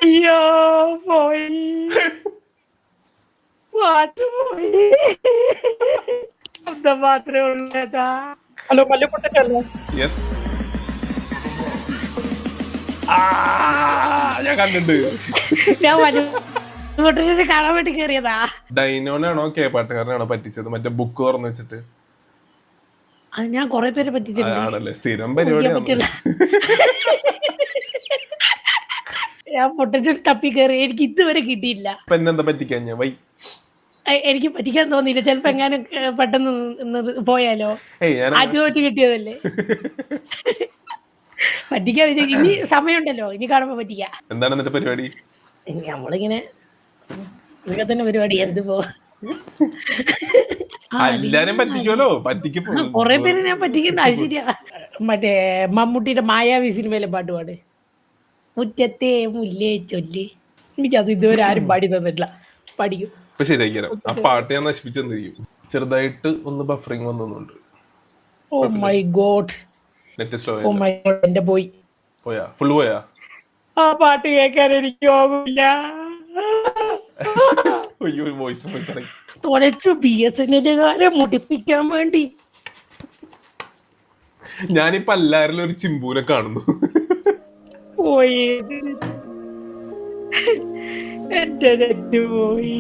അയ്യോ പോയി പാട്ട് പോയി ശബ്ദം മാത്രമേ ഉള്ളതാ. ഹലോ മല്ലുക്കുട്ടനല്ലേ? യെസ്, ഞാൻ കണ്ടിട്ടുണ്ട്. ഞാൻ മല്ലുക്കുട്ടനെ കാണാൻ വേണ്ടി കയറിയതാ. ഡൈനോനാണോ കെ പാട്ടുകാരനാണോ പറ്റിച്ചത്? മറ്റേ ബുക്ക് തുറന്നു വെച്ചിട്ട് അത് ഞാൻ കൊറേ പേര് പറ്റിച്ചിട്ടുണ്ട്. ആണല്ലേ, സ്ഥിരം പരിപാടിയാണ്. ഞാൻ പൊട്ടത്തിൽ തപ്പി കയറി, എനിക്ക് ഇതുവരെ കിട്ടിയില്ല. എന്താ പറ്റിക്കാൻ ഞാൻ വൈ എനിക്ക് പറ്റിക്കാൻ തോന്നിയില്ല. ചിലപ്പോ എങ്ങാനും പെട്ടെന്ന് പോയാലോ. ആദ്യമായിട്ട് കിട്ടിയതല്ലേ. പറ്റിക്കാൻ ഇനി സമയമുണ്ടല്ലോ, ഇനി കാണുമ്പോ പറ്റിക്കാം. എന്താണ് എന്നിട്ട് പരിപാടി? നമ്മളിങ്ങനെ മൃഗത്തിന്റെ പരിപാടി എടുത്ത് പോ. എല്ലാരും പറ്റിക്കുമല്ലോ, കൊറേ പേര് ഞാൻ പറ്റിക്കുന്ന. അത് ശരിയാ. മറ്റേ മമ്മൂട്ടിയുടെ മായാവി സിനിമയിലെ പാട്ട് പാട്, മുറ്റത്തെ മുല്ലേ ചൊല്ലി. എനിക്കത് ഇതുവരെ ആരും പാടി തന്നിട്ടില്ല. പഠിക്കും. ഇപ്പൊ ശരിയാക്കിയാലോ. ആ പാട്ട് ഞാൻ നശിപ്പിച്ചെന്നിരിക്കും. ചെറുതായിട്ട് ഒന്ന് ബഫറിങ് വന്നുണ്ട്. Oh my God, net slow. Oh my God, എന്റെ പോയാ ഫുള്ള് പോയാ? ആ പാട്ട് കേൾക്കാൻ എനിക്ക് പോകില്ല. അയ്യോ, വോയിസ് പോയി. തുളച്ചു BSNL-കാരെ മുടിപ്പിക്കാൻ വേണ്ടി. ഞാനിപ്പോ എല്ലാരിലും ഒരു ചിമ്പൂനെ കാണുന്നു. പോയി എന്റെ നെറ്റ് പോയി.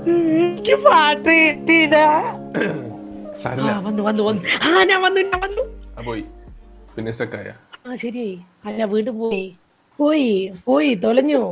എനിക്ക് പാട്ട് കിട്ടിയില്ല. വന്നു. പോയി പിന്നെ സ്റ്റക്കായ. ശരി. അല്ല വീണ്ടും പോയി തൊലഞ്ഞു.